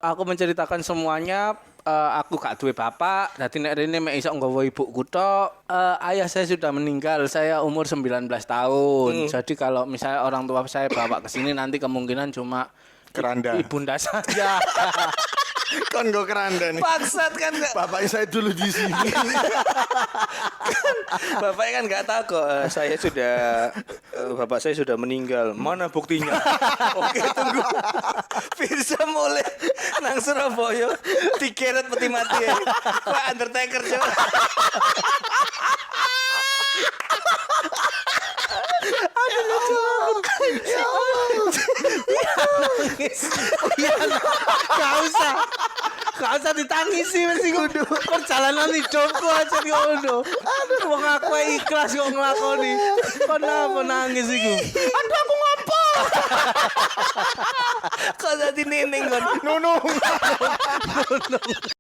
Aku menceritakan semuanya. Aku gak duwe bapak, dadi nek rene mek iso nggawa ibuku tok. Ayah saya sudah meninggal, saya umur 19 tahun. Jadi kalau misalnya orang tua saya bawa ke sini nanti kemungkinan cuma Keranda. ibunda saja. Kon go keranda nih. Bangsat kan gak. Bapaknya saya dulu di sini. Bapaknya kan nggak tahu kok. Bapak saya sudah meninggal. Mana buktinya? Oke, tunggu. Bisa mulai nang Surabaya dikeret peti mati ya. Wah, Undertaker coba. Iya, gak usah ditangisi mesti kudu perjalanan hidupku aja ngono. Wong aku ikhlas kok nglakoni. Kenapa nangis iku? Aduh aku ngapa? Kok jadi neneng kan? Nunung.